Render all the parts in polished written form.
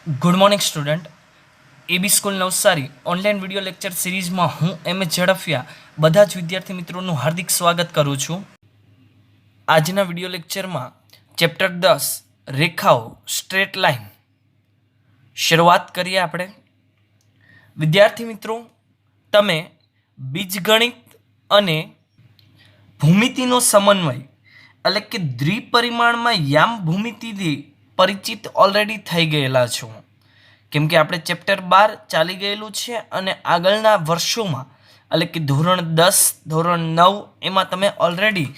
Good morning student. AB school Navsari online video lecture સિરીઝમાં હું એમ એ ઝડફિયા બધા જ વિદ્યાર્થી મિત્રોનું હાર્દિક સ્વાગત કરું છું. આજના વિડીયો લેક્ચરમાં ચેપ્ટર 10 રેખાઓ સ્ટ્રેટ લાઇન શરૂઆત કરીએ આપણે. વિદ્યાર્થી મિત્રો, તમે બીજગણિત અને ભૂમિતિનો સમન્વય એટલે કે દ્વિપરિમાણમાં યામ ભૂમિતિથી પરિચિત ઓલરેડી થઈ ગયેલા છો, કેમ કે આપણે ચેપ્ટર 12 ચાલી ગયેલું છે અને આગળના વર્ષોમાં એટલે કે ધોરણ 10 ધોરણ 9 એમાં તમે ઓલરેડી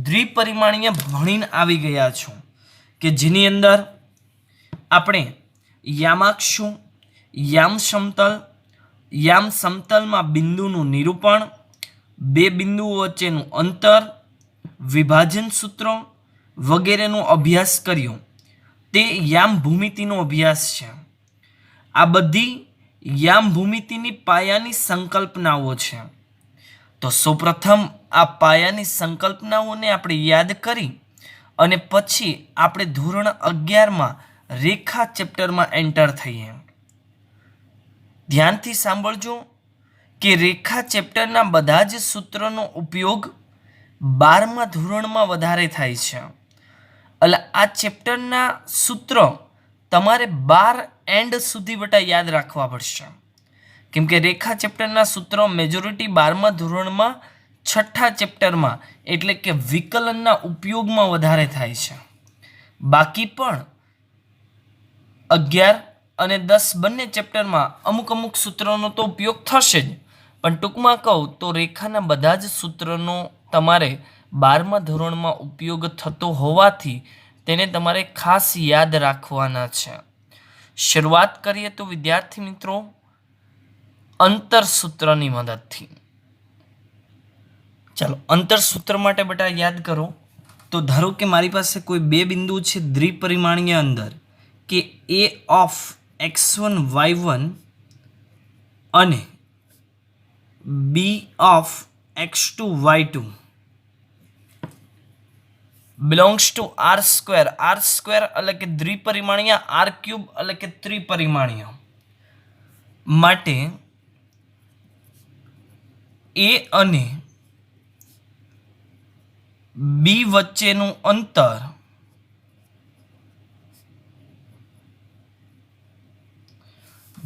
દ્વિપરિમાણીય ભણીને આવી ગયા છો, કે જેની અંદર આપણે યામાક્ષુ, યામ સમતલમાં બિંદુનું નિરૂપણ, બે બિંદુઓ વચ્ચેનું અંતર, વિભાજન સૂત્રો વગેરેનો અભ્યાસ કર્યો. તે યામ ભૂમિતિનો અભ્યાસ છે. આ બધી યામ ભૂમિતિની પાયાની સંકલ્પનાઓ છે. તો સૌપ્રથમ આ પાયાની સંકલ્પનાઓને આપણે યાદ કરી અને પછી આપણે ધોરણ 11માં રેખા ચેપ્ટરમાં એન્ટર થઈએ. ધ્યાનથી સાંભળજો કે રેખા ચેપ્ટરના બધા જ સૂત્રનો ઉપયોગ 12મા ધોરણમાં વધારે થાય છે. એટલે આ ચેપ્ટરના સૂત્ર તમારે 12 એન્ડ સુધી બટા યાદ રાખવા પડશે, કેમ કે રેખા ચેપ્ટરના સૂત્રો મેજોરિટી 12મા ધોરણમાં છઠ્ઠા ચેપ્ટરમાં એટલે કે વિકલનના ઉપયોગમાં વધારે થાય છે. બાકી પણ 11 અને 10 બંને ચેપ્ટરમાં અમુક સૂત્રોનો તો ઉપયોગ થશે જ, પણ ટૂંકમાં કહું તો રેખાના બધા જ સૂત્રોનો તમારે 12મા ધોરણમાં ઉપયોગ થતો હોવાથી તેને તમારે ખાસ યાદ રાખવાના છે. શરૂઆત કરીએ તો વિદ્યાર્થી મિત્રો અંતરસૂત્રની મદદથી. ચાલો અંતરસૂત્ર માટે બેટા યાદ કરો. તો ધારો કે મારી પાસે કોઈ બે બિંદુ છે દ્વિપરિમાણીય અંદર, કે a ઓફ x1 y1 અને b of x2 y2 belongs to r square એટલે કે દ્વિપરિમાણીય, r ક્યુબ એટલે કે ત્રિપરિમાણીય માટે a અને b વચ્ચેનું અંતર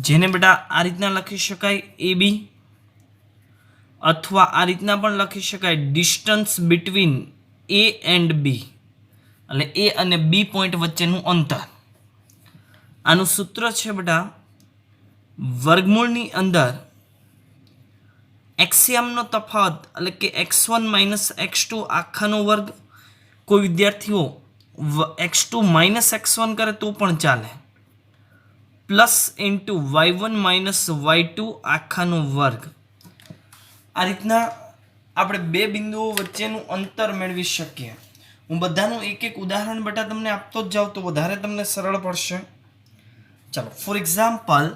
જેને બેટા આ રીતના લખી શકાય ab, અથવા આ રીતના પણ લખી શકાય distance between a and b, એટલે a અને b પોઈન્ટ વચ્ચેનું અંતર. આનું સૂત્ર છે બેટા વર્ગમૂળની અંદર એક્સિયમનો તફાવત એટલે કે x1 x2 આખાનો વર્ગ. કોઈ વિદ્યાર્થીઓ x2 x1 કરે તો પણ ચાલે, પ્લસ ઇન્ટુ y1 y2 આખાનો વર્ગ. આ રીતના આપણે બે બિંદુઓ વચ્ચેનું અંતર મેળવી શકીએ. હું બધાનું એક ઉદાહરણ બેટા તમને આપતો જ જાઉં તો વધારે તમને સરળ પડશે. ચાલો, for example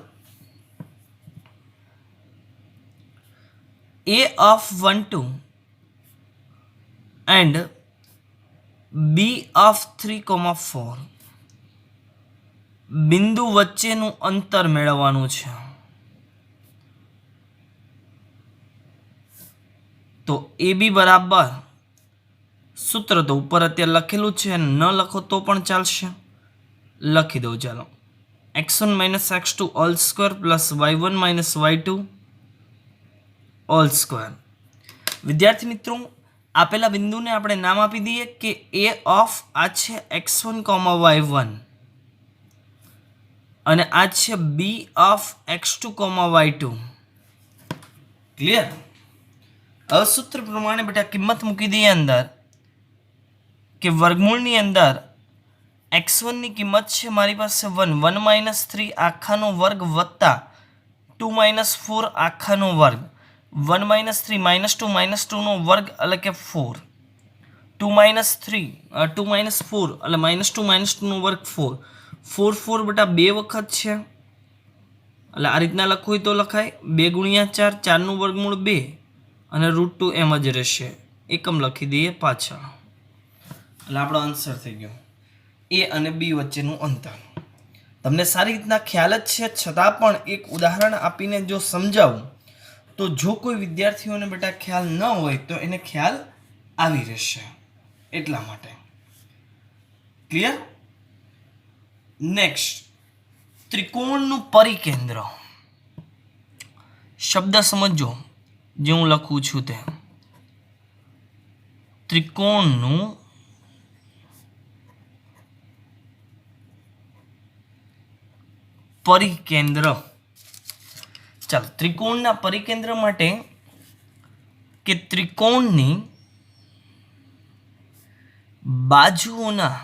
a of 1 2 and b of 3 4 બિંદુ વચ્ચેનું અંતર મેળવવાનું છે. તો AB બરાબર સૂત્ર તો ઉપર અત્યારે લખેલું છે, ન લખો તો પણ ચાલશે, લખી દઉં. ચાલો, x1 x2 whole square plus y1 y2 whole square. વિદ્યાર્થી મિત્રો, આપેલા બિંદુને આપણે નામ આપી દઈએ કે a ઓફ આ છે x1 y1 અને આ છે b of x2 y2. Clear? હવે સૂત્ર પ્રમાણે બેટા કિંમત મૂકી દઈએ અંદર, કે વર્ગમૂળની અંદર x1 ની કિંમત છે મારી પાસે 1 3 આખાનો વર્ગ વત્તા 2 4 આખાનો વર્ગ. 1 3 -2 -2 નો વર્ગ એટલે કે 4, 2 3 2 4 એટલે -2 -2 નો વર્ગ 4. 4 4 બેટા બે વખત છે, એટલે આ રીતના લખવું હોય તો લખાય 2 × 4, 4 નું વર્ગમૂળ 2 અને √2 એમ જ રહેશે. એકમ લખી દઈએ પાછળ, એટલે આપણો આન્સર થઈ ગયો a અને b વચ્ચેનું અંતર. તમને સારી રીતના ખ્યાલ જ છે, છતાં પણ એક ઉદાહરણ આપીને જો સમજાવું તો જો કોઈ વિદ્યાર્થીઓને બેટા ખ્યાલ ન હોય તો એને ખ્યાલ આવી રહેશે, એટલા માટે. ક્લિયર? નેક્સ્ટ, ત્રિકોણનું પરિકેન્દ્ર. શબ્દ સમજો જે હું લખું છું તે. ત્રિકોણનું પરિકેન્દ્ર. ચાલો, ત્રિકોણના પરિકેન્દ્ર માટે કે ત્રિકોણની બાજુઓના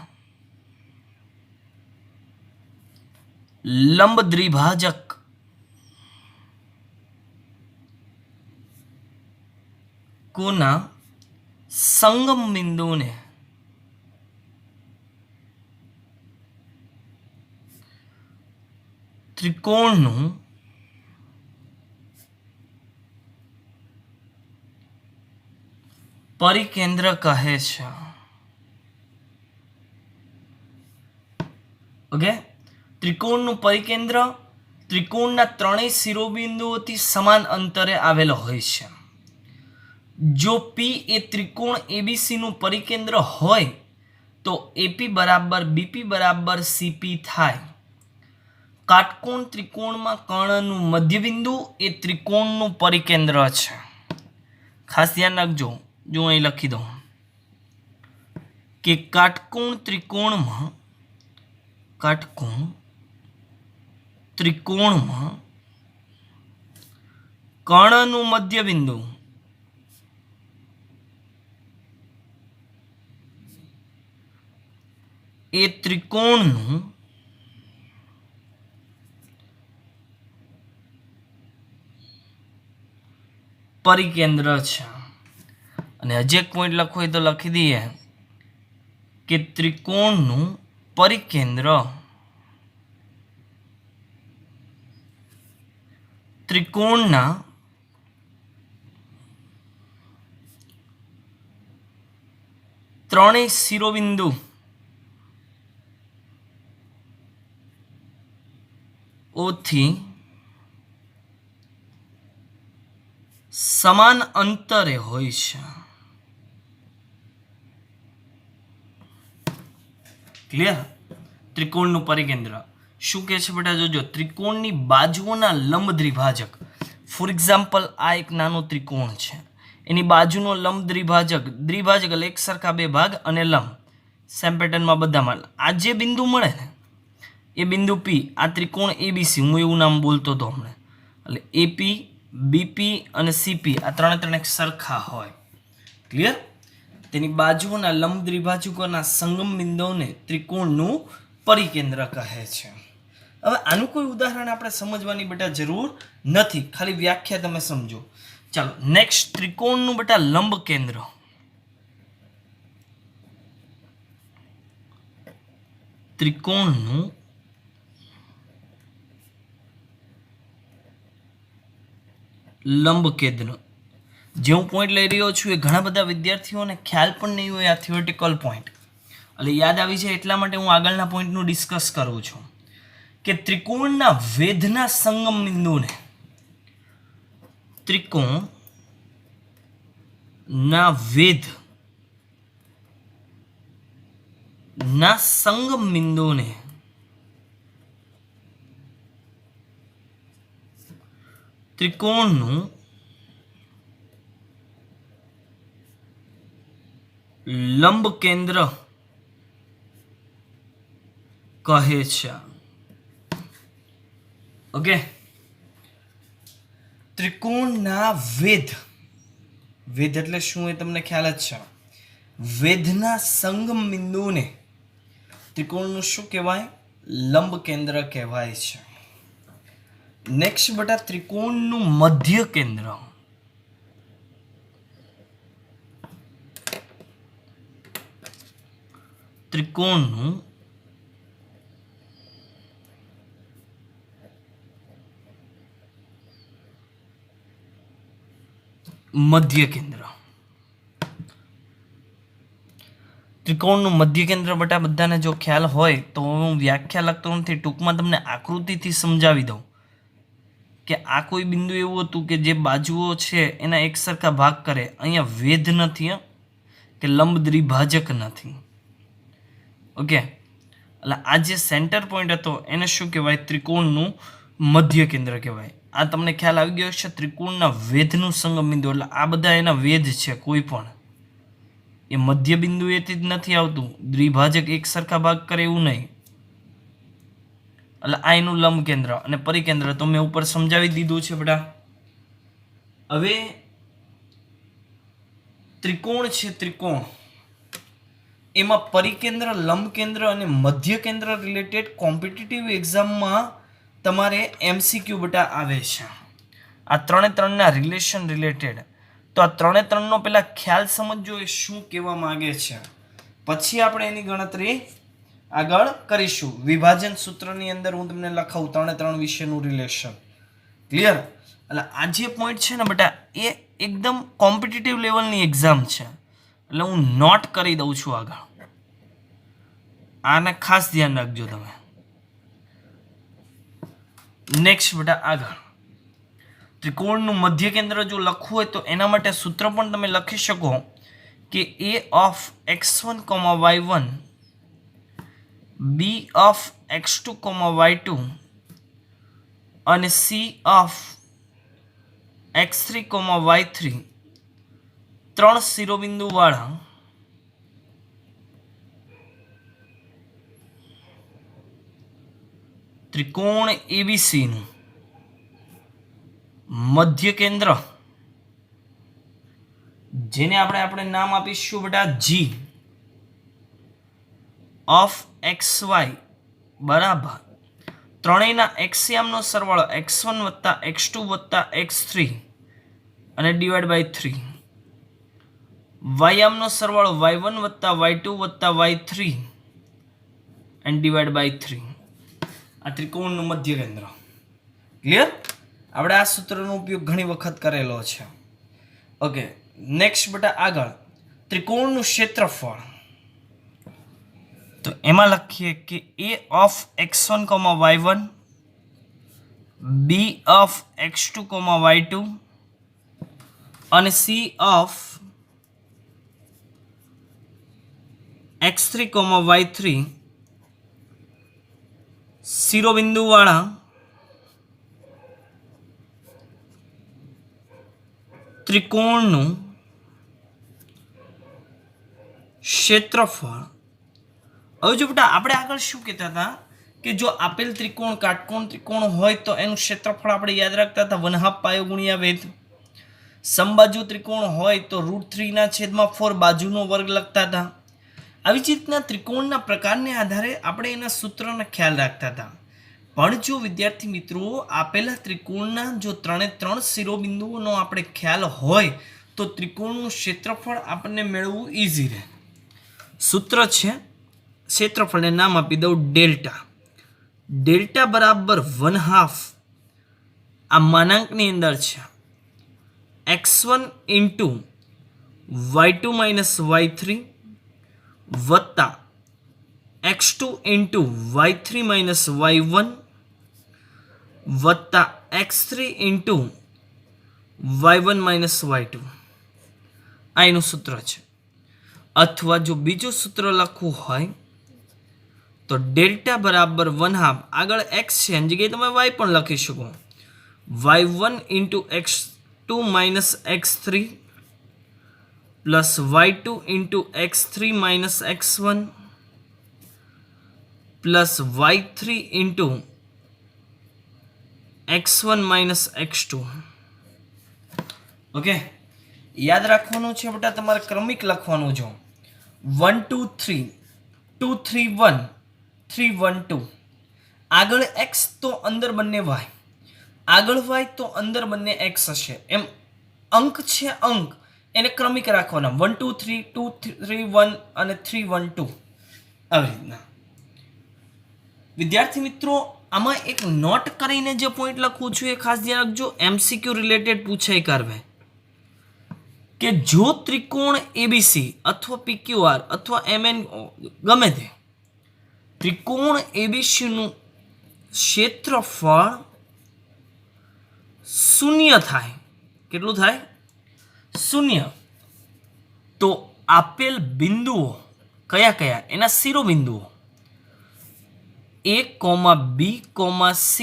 લંબ દ્વિભાજક કોના સંગમ બિંદુને ત્રિકોણનું પરિકેન્દ્ર કહે છે. ઓકે, ત્રિકોણનું પરિકેન્દ્ર ત્રિકોણના ત્રણેય શિરોબિંદુઓથી સમાન અંતરે આવેલો હોય છે. જો પી એ ત્રિકોણ એબીસી નું પરિકેન્દ્ર હોય તો એપી બરાબર બીપી બરાબર સીપી થાય. કાટકોણ ત્રિકોણમાં કર્ણનું મધ્યબિંદુ એ ત્રિકોણનું પરિકેન્દ્ર છે. ખાસ ધ્યાન રાખજો, જો અહીં લખી દઉં કે કાટકોણ ત્રિકોણમાં કર્ણનું મધ્યબિંદુ એ ત્રિકોણનું પરિકેન્દ્ર છે. અને હજી એક પોઈન્ટ લખવો હોય તો લખી દઈએ કે ત્રિકોણનું પરિકેન્દ્ર ત્રિકોણના ત્રણેય શિરોબિંદુ ઓથી સમાન અંતરે હોય છે. ક્લિયર? ત્રિકોણનું પરિકેન્દ્ર શું કહે છે બેટા? જોજો, ત્રિકોણની બાજુઓના લંબ દ્વિભાજક. ફોર એક્ઝામ્પલ, આ એક નાનો ત્રિકોણ છે, એની બાજુનો લંબ દ્વિભાજક એટલે એક સરખા બે ભાગ અને લંબ સેમ પેટર્નમાં બધામાં. આ જે બિંદુ મળે ને એ બિંદુ પી, આ ત્રિકોણ એબીસી, હું એવું નામ બોલતો હતો હમણાં, એટલે એપી, બીપી અને સીપી આ ત્રણ એક સરખા હોય. ક્લિયર? તેની બાજુઓના લંબ દ્વિભાજકોના સંગમ બિંદુઓને ત્રિકોણનું પરિકેન્દ્ર કહે છે. હવે આનું કોઈ ઉદાહરણ આપણે સમજવાની બેટા જરૂર નથી, ખાલી વ્યાખ્યા તમે સમજો. ચાલો, નેક્સ્ટ, ત્રિકોણનું બેટા લંબ કેન્દ્ર. ત્રિકોણનું લંબ કેન્દ્ર. જે હું પોઈન્ટ લઈ રહ્યો છું એ ઘણા બધા વિદ્યાર્થીઓને ખ્યાલ પણ નહીં હોય, આ થિયોરિટિકલ પોઈન્ટ, એટલે યાદ આવી જાય એટલા માટે હું આગળના પોઈન્ટનું ડિસ્કસ કરું છું કે ત્રિકોણના વેધના સંગમ બિંદુને ત્રિકોણના વેધના સંગમ બિંદુને ત્રિકોણનું લંબ કેન્દ્ર કહે છે. ઓકે, ત્રિકોણના વેધ એટલે શું એ તમને ખ્યાલ જ છે. વેધના સંગમ બિંદુને ત્રિકોણનું શું કહેવાય? લંબ કેન્દ્ર કહેવાય છે. નેક્સ્ટ બેટા, ત્રિકોણનું મધ્ય કેન્દ્ર. ત્રિકોણનું મધ્ય કેન્દ્ર. ત્રિકોણનું મધ્ય કેન્દ્ર બટા બધાને જો ખ્યાલ હોય તો હું વ્યાખ્યા લખતો નથી, ટૂંકમાં તમને આકૃતિથી સમજાવી દઉં કે આ કોઈ બિંદુ એવું હતું કે જે બાજુઓ છે એના એક સરખા ભાગ કરે. અહીંયા વેધ નથી કે લંબ દ્વિભાજક નથી. ઓકે, એટલે આ જે સેન્ટર પોઈન્ટ હતો એને શું કહેવાય? ત્રિકોણનું મધ્ય કેન્દ્ર કહેવાય. આ તમને ખ્યાલ આવી ગયો છે ત્રિકોણના વેધનું સંગમ બિંદુ, એટલે આ બધા એના વેધ છે. કોઈ પણ એ મધ્ય બિંદુ એથી જ નથી આવતું, દ્વિભાજક એક સરખા ભાગ કરે એવું નહીં. એટલે આ એનું લંબ કેન્દ્ર અને પરિકેન્દ્ર તો મેં ઉપર સમજાવી દીધું છે બેટા. હવે ત્રિકોણ છે, ત્રિકોણ એમાં પરિકેન્દ્ર, લંબ કેન્દ્ર અને મધ્ય કેન્દ્ર રિલેટેડ કોમ્પિટિટિવ એક્ઝામમાં તમારે MCQ બેટા આવે છે. આ ત્રણે ત્રણના રિલેશન રિલેટેડ. તો આ ત્રણે ત્રણનો પહેલા ખ્યાલ સમજજો એ શું કહેવા માંગે છે, પછી આપણે એની ગણતરી આગળ કરીશું. વિભાજન સૂત્રની અંદર હું તમને લખાવું ત્રણે ત્રણ વિશેનું રિલેશન. ક્લિયર? એટલે આ જે પોઈન્ટ છે ને બેટા એ એકદમ કોમ્પિટિટિવ લેવલની એક્ઝામ છે, એટલે હું નોટ કરી દઉં છું આગળ. આને ખાસ ધ્યાન રાખજો તમે. નેક્સ્ટ બેટા આગળ ત્રિકોણનું મધ્ય કેન્દ્ર જો લખવું હોય તો એના માટે સૂત્ર પણ તમે લખી શકો કે a of x1, y1 b of x2, y2 અને c of x3, y3 ત્રણ શિરોબિંદુ વાળા ત્રિકોણ ABC નું મધ્ય કેન્દ્ર, જેને આપણે નામ આપીશું બેટા G of xy બરાબર ત્રણેયના એક્સિયામનો સરવાળો x1 વત્તા x2 વત્તા x3 અને ડિવાઈડ બાય 3, વાયામનો સરવાળો y1 વત્તા y2 વત્તા y3 એન્ડ ડિવાઈડ બાય 3. આ ત્રિકોણનું મધ્ય કેન્દ્ર. ક્લિયર? આપણે આ સૂત્રનો ઉપયોગ ઘણી વખત કરેલો છે. ઓકે, નેક્સ્ટ બેટા આગળ ત્રિકોણનું ક્ષેત્રફળ. તો એમાં લખીએ કે a of x1, y1 b of x2, y2 અને c of x3, y3 શિરોબિંદુ વાળા ત્રિકોણનું ક્ષેત્રફળ. હવે જો બેટા આપણે આગળ શું કહેતા હતા કે જો આપેલ ત્રિકોણ કાટકોણ ત્રિકોણ હોય તો એનું ક્ષેત્રફળ આપણે યાદ રાખતા હતા 1/2 પાયો ગુણ્યા વેધ. સમબાજુ ત્રિકોણ હોય તો √3/4 બાજુનો વર્ગ લખતા હતા. આવી જ રીતના ત્રિકોણના પ્રકારને આધારે આપણે એના સૂત્રનો ખ્યાલ રાખતા હતા. પણ જો વિદ્યાર્થી મિત્રો આપેલા ત્રિકોણના જો ત્રણે ત્રણ શિરોબિંદુઓનો આપણે ખ્યાલ હોય તો ત્રિકોણનું ક્ષેત્રફળ આપણને મેળવવું ઈઝી રહે. સૂત્ર છે, ક્ષેત્રફળને નામ આપી દઉં ડેલ્ટા. ડેલ્ટા બરાબર 1/2 આ માનાંકની અંદર છે x1 into y2 minus y3 વત્તા x2 into y3 minus y1 વત્તા x3 into y1 minus y2. આ એનું સૂત્ર છે. અથવા જો બીજું સૂત્ર લખવું હોય તો ડેલ્ટા બરાબર 1/2 આગળ x છે એની જગ્યાએ તમે y પણ લખી શકો. y1 into x2 minus x3 plus y2 into x3 minus x1 plus y3 into x1 minus x2. Okay, યાદ રાખવાનું છે બેટા, તમારે ક્રમિક લખવાનું છે. 1 2 3 2 3 1 3 1 2. આગળ x તો અંદર બંને y, આગળ y તો અંદર બંને x હશે. એમ અંક છે, અંક એને ક્રમિક રાખવાના 1 2 3 2 3 1 અને 3 1 2. આવી રીતના વિદ્યાર્થી મિત્રો આમાં એક નોટ કરીને જે પોઈન્ટ લખું છું એ ખાસ ધ્યાન રાખજો. MCQ રિલેટેડ પૂછાય કરવે કે જો ત્રિકોણ એબીસી અથવા પીક્યુઆર અથવા એમએન ગમે તે ત્રિકોણ એબીસીનું ક્ષેત્રફળ શૂન્ય થાય, કેટલું થાય? શૂન્ય. તો આપેલ બિંદુઓ કયા કયા? એના શિરોબિંદુઓ A, B, C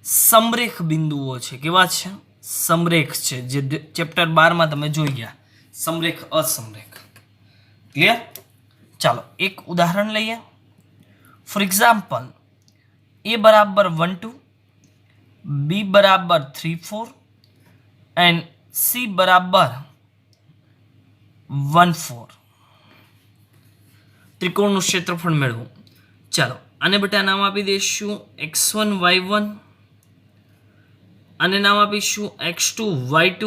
સમરેખ બિંદુઓ છે. કેવા છે? સમરેખ છે. જે ચેપ્ટર 12 માં તમે જોઈ ગયા, સમરેખ અસમરેખ. ક્લિયર? ચાલો એક ઉદાહરણ લઈએ. ફોર એક્ઝામ્પલ, A બરાબર 1 2, B બરાબર 3 4 એન્ડ C બરાબર 1 4. ત્રિકોણનું ક્ષેત્રફળ મેળવો. ચાલો આને બેટા નામ આપી દઈશું x1 y1, આને નામ આપીશું x2 y2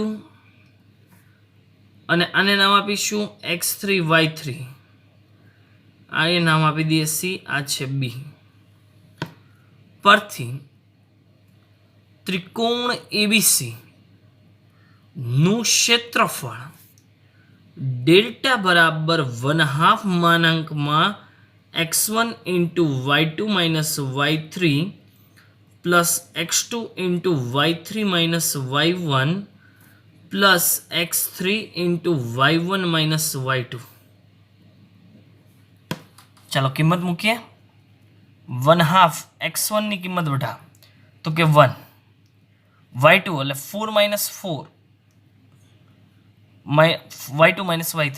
અને આને નામ આપીશું x3 y3. આને નામ આપી દઈએ C, આ છે B. પરથી ત્રિકોણ એબીસી નું ક્ષેત્રફળ ડેલ્ટા બરાબર 1/2 માનાંકમાં x1 into y2 minus y3 plus x2 into y3 minus y1 plus x3 into y1 minus y2. ચાલો કિંમત મૂકીએ. 1/2 x1 ની કિંમત બેટા તો કે 1, y2 એટલે 4 minus 4 y2 minus y3,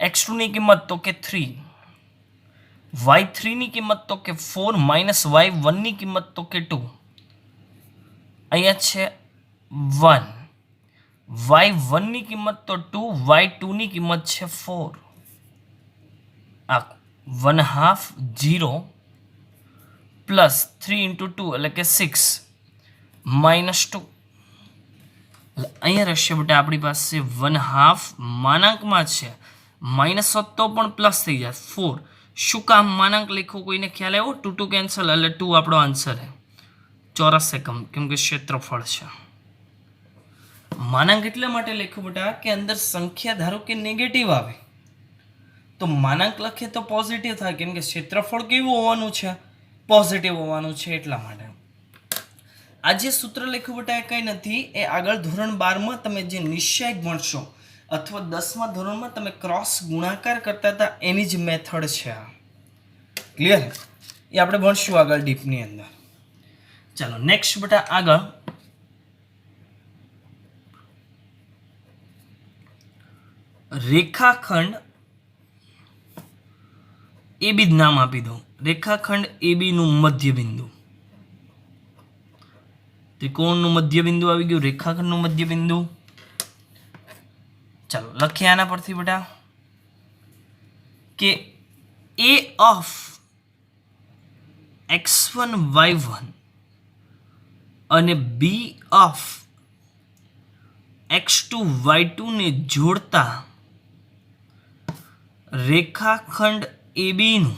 x2 ની કિંમત તો કે 3, y3 ની કિંમત તો કે 4 માઇનસ y1 ની કિંમત તો કે 2. અહીંયા છે 1, y1 ની કિંમત તો 2, y2 ની કિંમત છે 4. આ 1/2 0 પ્લસ 3 into 2 એટલે કે 6 માઇનસ 2. અહીંયા રહેશે બેટા આપણી પાસે 1/2 માનાંકમાં છે, માઇનસ હોત તો પણ પ્લસ થઈ જાય 4. શું કામ માનાંક લખ્યું કોઈને ખ્યાલ આવ્યો? 2 2 કેન્સલ એટલે 2 આપણો આન્સર છે. ચોરસ એકમ કેમ કે ક્ષેત્રફળ છે. માનાંક એટલા માટે લખ્યું બેટા કે અંદર સંખ્યા ધારો કે નેગેટિવ આવે તો માનાંક લખીએ તો પોઝિટિવ થાય, કેમ કે ક્ષેત્રફળ કેવું હોવાનું છે? પોઝિટિવ હોવાનું છે. એટલા માટે આ જે સૂત્ર લખ્યું બેટા એ કંઈ નથી, એ આગળ ધોરણ 12 માં તમે જે નિશ્ચય ભણશો અથવા 10મા ધોરણમાં તમે ક્રોસ ગુણાકાર કરતા હતા એની જ મેથડ છે. ક્લિયર? એ આપણે ભણશું આગળ ડીપની અંદર. ચાલો નેક્સ્ટ બેટા આગળ રેખાખંડ AB જ નામ આપી દો. રેખાખંડ AB નું મધ્ય બિંદુ, ત્રિકોણનું મધ્ય બિંદુ આવી ગયું, રેખાખંડનું મધ્ય બિંદુ. ચાલો લખીએ આના પરથી બેટા કે A of x1 y1 અને B of x2 y2 ને જોડતા રેખાખંડ AB નું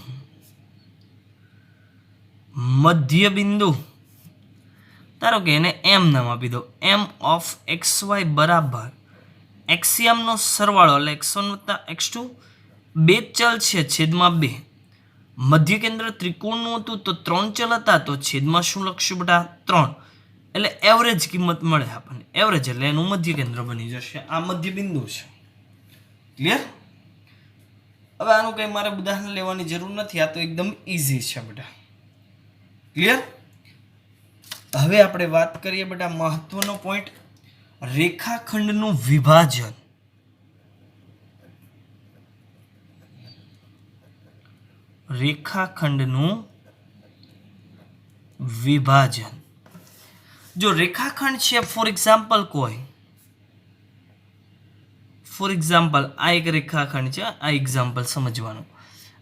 મધ્ય બિંદુ, ધારો કે એને M નામ આપી દો. M of xy બરાબર એક્સિયમનો સરવાળો એટલે x1 વત્તા x2, બે ચલ છે છેદમાં 2. મધ્ય કેન્દ્ર ત્રિકોણનું હતું તો 3 ચલ હતા તો છેદમાં શું લખશું બેટા? 3. એટલે એવરેજ કિંમત મળે આપણને. એવરેજ એટલે એનું મધ્ય કેન્દ્ર બની જશે. આ મધ્ય બિંદુ છે. ક્લિયર? હવે આનું કંઈ મારે ઉદાહરણ લેવાની જરૂર નથી, આ તો એકદમ ઇઝી છે બેટા. ક્લિયર? હવે આપણે વાત કરીએ બેટા મહત્વનો પોઈન્ટ, રેખાખંડનું વિભાજન. રેખાખંડનું વિભાજન. જો રેખાખંડ છે ફોર એક્ઝામ્પલ કોઈ, ફોર એક્ઝામ્પલ આ એક રેખાખંડ છે, આ એક્ઝામ્પલ સમજવાનું.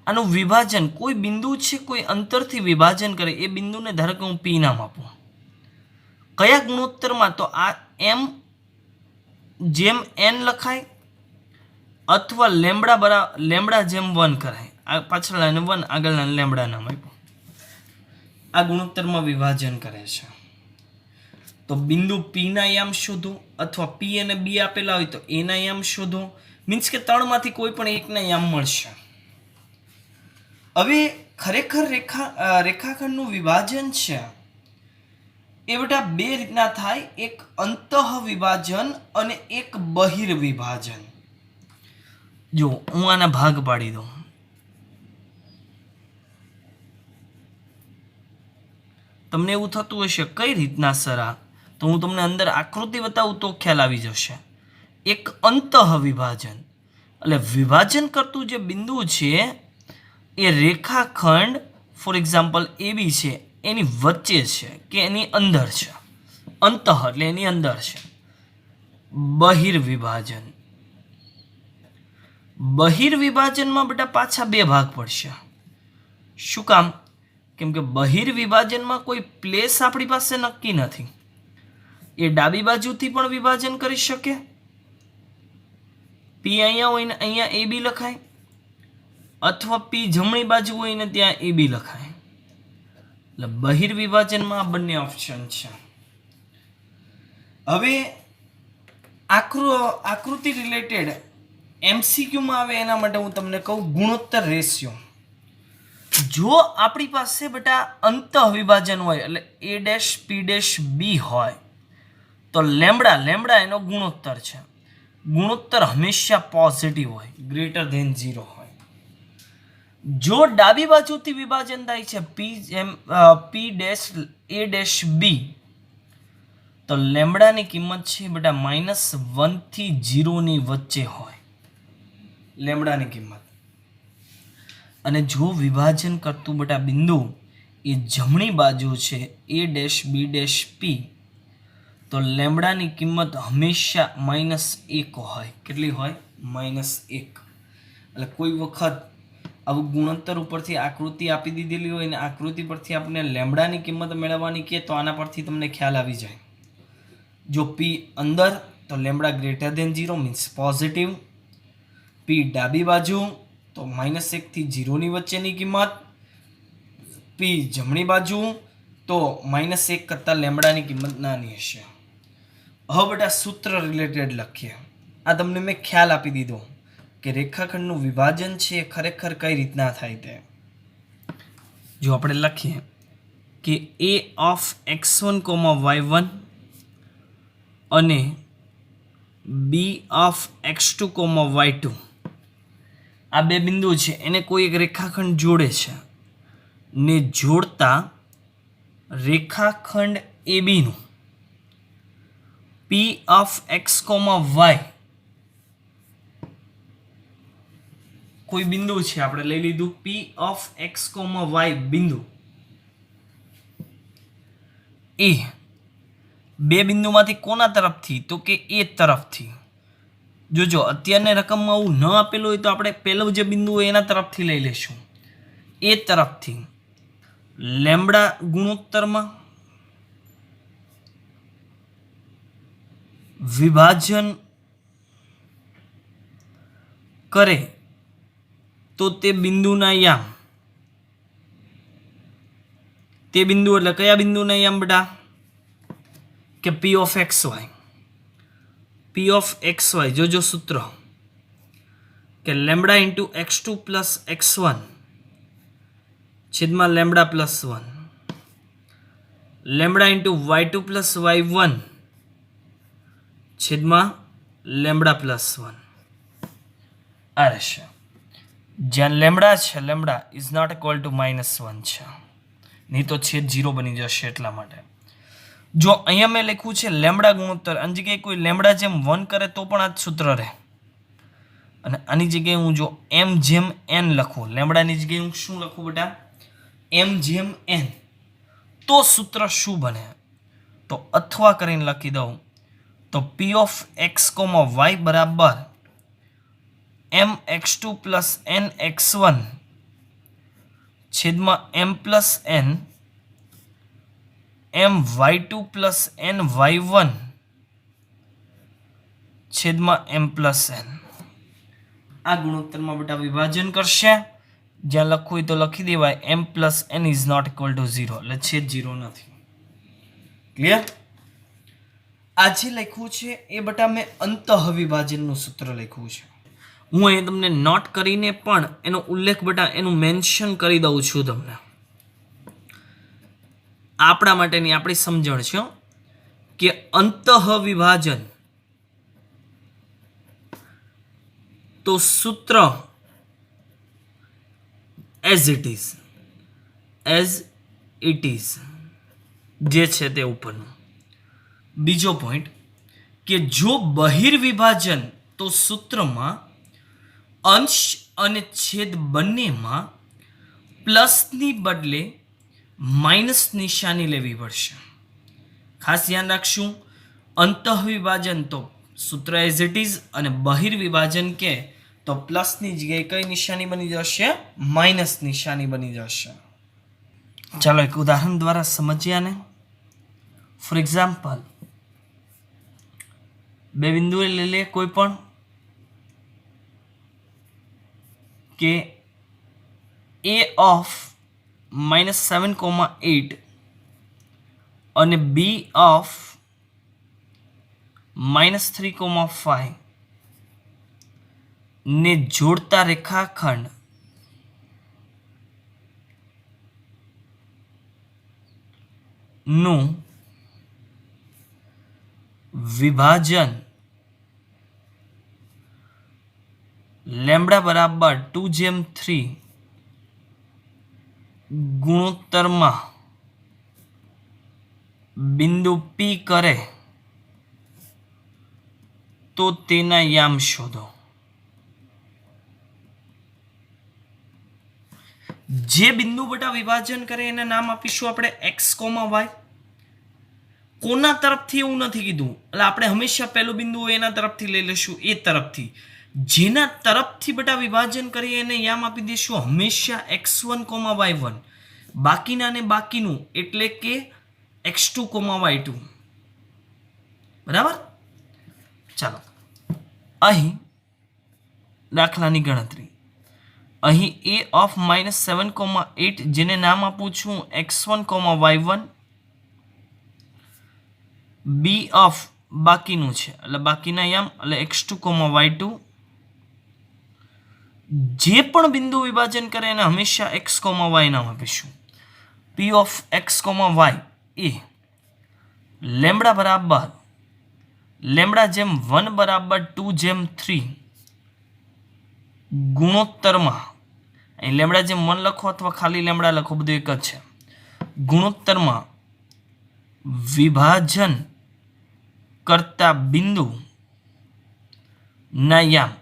આનું વિભાજન કોઈ બિંદુ છે, કોઈ અંતરથી વિભાજન કરે, એ બિંદુને ધારો કે હું P નામ આપું. કયા ગુણોત્તરમાં? તો આ M જેમ n લખાય અથવા લેમ્બડા જેમ 1 કરાય. આ પાછળના 1 આગળના લેમ્બડા નામ આપ્યું. આ ગુણોત્તરમાં વિભાજન કરે છે. તો બિંદુ પી ના યામ શોધો અથવા પી અને બી આપેલા હોય તો એના યામ શોધો. મીન્સ કે ત્રણમાંથી કોઈ પણ એકના યામ મળશે. હવે ખરેખર રેખાખંડનું વિભાજન છે એ બેટા બે રીતના થાય, એક અંતઃ વિભાજન અને એક બહિર વિભાજન. જો હું આના ભાગ પાડી દઉં. તમને એવું થતું હશે કઈ રીતના સર આ, તો હું તમને અંદર આકૃતિ બતાવું તો ખ્યાલ આવી જશે. એક અંતઃ વિભાજન એટલે વિભાજન કરતું જે બિંદુ છે એ રેખાખંડ ફોર એક્ઝામ્પલ એબી છે એની વચ્ચે છે કે એની અંદર છે. અંતઃ એટલે એની અંદર છે. બહિર્વિભાજન, બહિર્વિભાજનમાં બેટા પાછા બે ભાગ પડશે. શું કામ? કેમ કે બહિર્વિભાજનમાં કોઈ પ્લેસ આપણી પાસે નક્કી નથી. એ ડાબી બાજુથી પણ વિભાજન કરી શકે, પી અહીંયા હોય ને અહીંયા એ બી લખાય, અથવા પી જમણી બાજુ હોય ને ત્યાં એ બી લખાય. એટલે બહિર્વિભાજનમાં આ બંને ઓપ્શન છે. હવે આકૃતિ રિલેટેડ એમસીક્યુમાં આવે એના માટે હું તમને કહું ગુણોત્તર રેશિયો. જો આપણી પાસે બેટા અંતઃ વિભાજન હોય એટલે એ ડેશ પી ડેશ બી હોય તો લેમ્બડા એનો ગુણોત્તર છે. ગુણોત્તર હંમેશા પોઝિટિવ હોય, ગ્રેટર ધેન 0 હોય. જો ડાબી બાજુથી વિભાજન થાય છે પી ડેશ એ ડેશ બી તો લેમ્બડાની કિંમત છે બેટા -1 થી 0 ની વચ્ચે હોય લેમ્બડાની કિંમત. અને જો વિભાજન કરતું બેટા બિંદુ એ જમણી બાજુ છે એ ડેશ બી ડેશ પી તો લેમ્બડાની કિંમત હંમેશા -1 હોય. કેટલી હોય? -1. એટલે કોઈ વખત આવું ગુણોત્તર ઉપરથી આકૃતિ આપી દીધેલી હોય ને આકૃતિ પરથી આપણે લેમ્બડાની કિંમત મેળવવાની કહે તો આના પરથી તમને ખ્યાલ આવી જાય. જો પી અંદર તો lambda greater than 0 means positive. P ડાબી બાજુ તો -1 થી 0 ની વચ્ચેની કિંમત. પી જમણી બાજુ તો -1 કરતાં લેમ્બડાની કિંમત નાની હશે. હવે બેટા સૂત્ર રિલેટેડ લખીએ. આ તમને મેં ખ્યાલ આપી દીધો કે રેખાખંડનું વિભાજન છે એ ખરેખર કઈ રીતના થાય તે. જો આપણે લખીએ કે a of x1, y1 અને b of x2, y2 આ બે બિંદુ છે એને કોઈ એક રેખાખંડ જોડે છે ને જોડતા રેખાખંડ AB નું P of x, y કોઈ બિંદુ છે આપણે લઈ લીધું P of x, y બિંદુ એ બે બિંદુમાંથી કોના તરફથી? તો કે એ તરફથી. જોજો અત્યારની રકમમાં આવું ન આપેલું હોય તો આપણે પહેલું જે બિંદુ હોય એના તરફથી લઈ લઈશું. એ તરફથી લેમ્બડા ગુણોત્તરમાં વિભાજન કરે તો તે બિંદુના યામ, તે બિંદુ એટલે કયા બિંદુના યામ બેટા? કે P of xy. P of xy જોજો સૂત્ર કે lambda into x2 plus x1 છેદમાં lambda plus 1, lambda into y2 plus y1 છેદમાં લેમ્બડા પ્લસ 1. આ રહેશે. જ્યાં લેમ્બડા છે, lambda is not equal to -1 છે, નહીં તો છેદ 0 બની જશે. એટલા માટે જો અહીંયા મેં લખ્યું છે લેમ્બડા ગુણોત્તર, આની જગ્યાએ કોઈ લેમ્બડા જેમ 1 કરે તો પણ આ જ સૂત્ર રહે. અને આની જગ્યાએ હું જો m જેમ n લખું, લેમ્બડાની જગ્યાએ હું શું લખું બેટા? m જેમ n, તો સૂત્ર શું બને? તો અથવા કરીને લખી દઉં તો P of x, y બરાબર mx2 પ્લસ nx1 છેદમાં m plus n my2 plus ny1 છેદમાં m પ્લસ n. આ ગુણોત્તરમાં બેટા વિભાજન કરશે. જ્યાં લખવું હોય તો લખી દેવાય m plus n is not equal to 0, એટલે છેદ 0 નથી. ક્લિયર? આજે લખ્યું છે એ બટા મેં અંતઃવિભાજનનું સૂત્ર લખ્યું છે. હું અહીં તમને નોટ કરીને પણ એનો ઉલ્લેખ બટા એનું મેન્શન કરી દઉં છું તમને. આપણા માટેની આપણી સમજણ છે કે અંતઃવિભાજન તો સૂત્ર એઝ ઇટ ઇઝ જે છે તે ઉપરનું. બીજો પોઈન્ટ કે જો બહિર્વિભાજન તો સૂત્રમાં અંશ અને છેદ બંનેમાં પ્લસની બદલે માઇનસ નિશાની લેવી પડશે. ખાસ ધ્યાન રાખશું, અંતઃવિભાજન તો સૂત્ર એઝ ઇટ ઇઝ અને બહિર્વિભાજન કે તો પ્લસની જગ્યાએ કઈ નિશાની બની જશે? માઇનસ નિશાની બની જશે. ચાલો એક ઉદાહરણ દ્વારા સમજીએ આને. ફોર એક્ઝામ્પલ, બે બિંદુએ લઈ લે કોઈ પણ કે a ઓફ -7,8 અને b ઓફ -3,5 ને જોડતા રેખાખંડ નું વિભાજન લેમ્બડા બરાબર 2/3 ગુણોત્તરમાં બિંદુ P કરે તો તેના યામ શોધો. જે બિંદુ બટા વિભાજન કરે એના નામ આપીશું આપણે x, y. કોના તરફથી એવું નથી કીધું, એટલે આપણે હંમેશા પહેલું બિંદુ એના તરફથી લઈ લેશું, એ તરફથી. જેના તરફથી બટા વિભાજન કરીએ એને યામ આપી દઈશું હંમેશા x1, y1. બાકીના ને બાકીનું એટલે કે x2, y2. બરાબર? ચાલો અહીં દાખલાની ગણતરી. અહીં a ઓફ -7,8 જેને નામ આપું છું x1, y1, b ઓફ બાકીનું છે એટલે બાકીના યામ એટલે x2, y2. જે પણ બિંદુ વિભાજન કરે એને હંમેશા x, y નામ આપીશું. p of x, y A lambda બરાબર લેમ્બડા જેમ 1 બરાબર 2/3 ગુણોત્તરમાં, અહીં લેમ્બડા જેમ 1 લખો અથવા ખાલી લેમ્બડા લખો, બધું એક જ છે. ગુણોત્તરમાં વિભાજન કરતા બિંદુ ના યામ.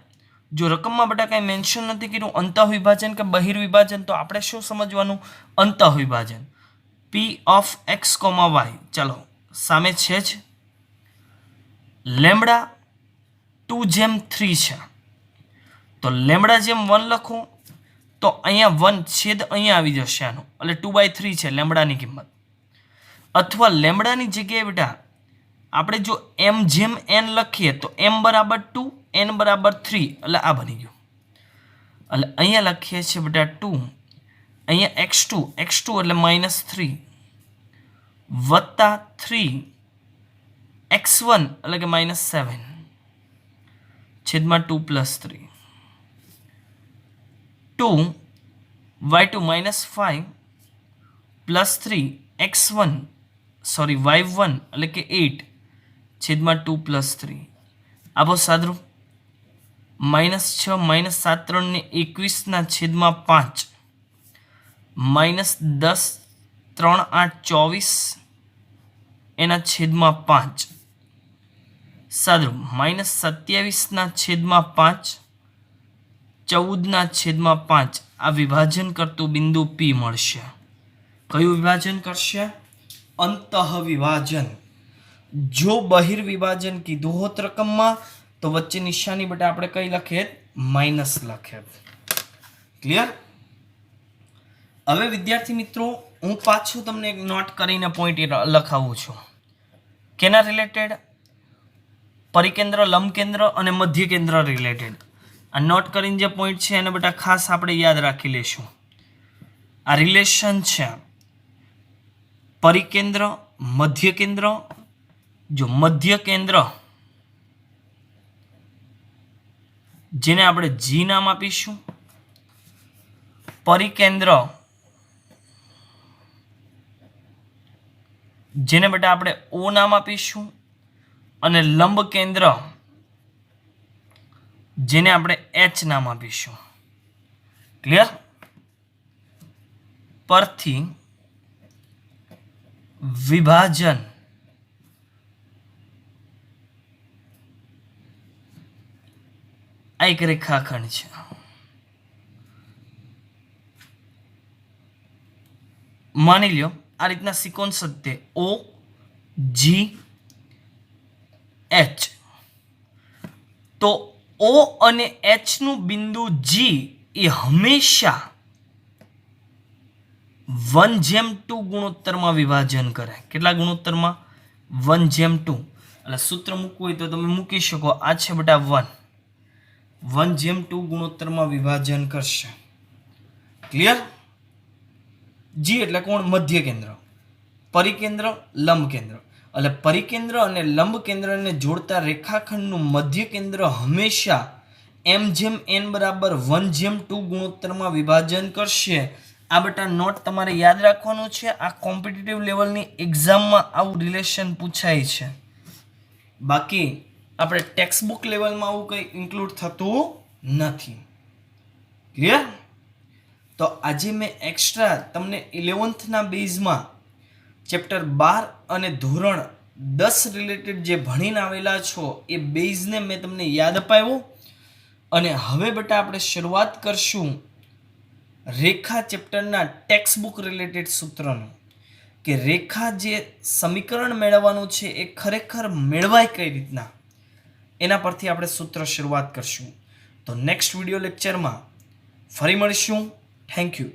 જો રકમમાં બટા કઈ મેન્શન નથી કર્યું અંતઃવિભાજન કે બહિર્વિભાજન, તો આપણે શું સમજવાનું? અંતઃવિભાજન. p of x, y. ચાલો સામે છે જ લેમ્બડા 2/3 છે, તો લેમ્બડા જેમ 1 લખો તો અહીંયા 1 છેદ અહીંયા આવી જશે આનો, એટલે 2/3 છે લેમ્બડાની કિંમત. અથવા લેમ્બડાની જગ્યાએ બેટા આપણે જો m જેમ n લખીએ તો m બરાબર 2, n બરાબર 3, એટલે આ બની ગયું. એટલે અહીંયા લખીએ છીએ બેટા 2, અહીંયા x2 એટલે -3 વત્તા 3 x1 એટલે કે -7 છેદમાં 2 + 3 2 y2 -5 + 3 x1 y1 એટલે કે 8 છેદમાં 2 + 3. આપો સાદરૂપ. -6 -7 3 ને 21 ના છેદમાં 5 -10 3 8 24 એના છેદમાં 5 સાદરૂપ. -27 ના છેદમાં 5 14 ના છેદમાં 5 આ વિભાજન કરતું બિંદુ P મળશે. કયું વિભાજન કરશે? અંતઃવિભાજન. જો બહિર્વિભાજન કીધું હોત રકમમાં તો વચ્ચે નિશાની બટા આપણે કઈ લખીએ? માઇનસ લખીએ. ક્લિયર? હવે વિદ્યાર્થી મિત્રો હું પાછું તમને એક નોટ કરીને પોઈન્ટ લખાવું છું. કેના રિલેટેડ? પરિકેન્દ્ર, લંબકેન્દ્ર અને મધ્ય કેન્દ્ર રિલેટેડ. આ નોટ કરીને જે પોઈન્ટ છે એને બટા ખાસ આપણે યાદ રાખી લેશું. આ રિલેશન છે પરિકેન્દ્ર, મધ્ય કેન્દ્ર જો મધ્ય કેન્દ્ર જેને આપણે જી નામ આપીશું, પરિકેન્દ્ર જેને બેટા આપણે ઓ નામ આપીશું, અને લંબ કેન્દ્ર જેને આપણે એચ નામ આપીશું. ક્લિયર? પરથી વિભાજન આ એક રેખાખંડ છે. માની લ્યો આ રીતના સિક્વન્સ જ તે ઓ જી એચ. તો ઓ અને એચ નું બિંદુ જી એ હંમેશા 1:2 ગુણોત્તરમાં વિભાજન કરે. કેટલા ગુણોત્તરમાં? 1:2. એટલે સૂત્ર મૂકવું હોય તો તમે મૂકી શકો. આ છે બેટા 1:2 ગુણોત્તરમાં વિભાજન કરશે. ક્લિયર? જી એટલે કોણ? મધ્ય કેન્દ્ર. પરિકેન્દ્ર, લંબ કેન્દ્ર. એટલે પરિકેન્દ્ર અને લંબ કેન્દ્રને જોડતા રેખાખંડનું મધ્ય કેન્દ્ર હંમેશા m/n બરાબર 1:2 ગુણોત્તરમાં વિભાજન કરશે. આ બેટા નોટ તમારે યાદ રાખવાનું છે. આ કોમ્પિટિટિવ લેવલની એક્ઝામમાં આવું રિલેશન પૂછાય છે. બાકી આપણે ટેક્સ્ટબુક લેવલમાં આવું કંઈ ઇન્ક્લુડ થતું નથી. ક્લિયર? તો આજે મેં એક્સ્ટ્રા તમને 11થના બેઝમાં ચેપ્ટર 12 અને ધોરણ 10 રિલેટેડ જે ભણીને આવેલા છો એ બેઝને મેં તમને યાદ અપાવ્યો. અને હવે બેટા આપણે શરૂઆત કરશું રેખા ચેપ્ટરના ટેક્સ્ટબુક રિલેટેડ સૂત્રનું, કે રેખા જે સમીકરણ મેળવવાનું છે એ ખરેખર મેળવાય કઈ રીતના, એના પરથી આપણે સૂત્ર શરૂઆત કરશું. તો નેક્સ્ટ વિડીયો લેક્ચરમાં ફરી મળીશું. Thank you.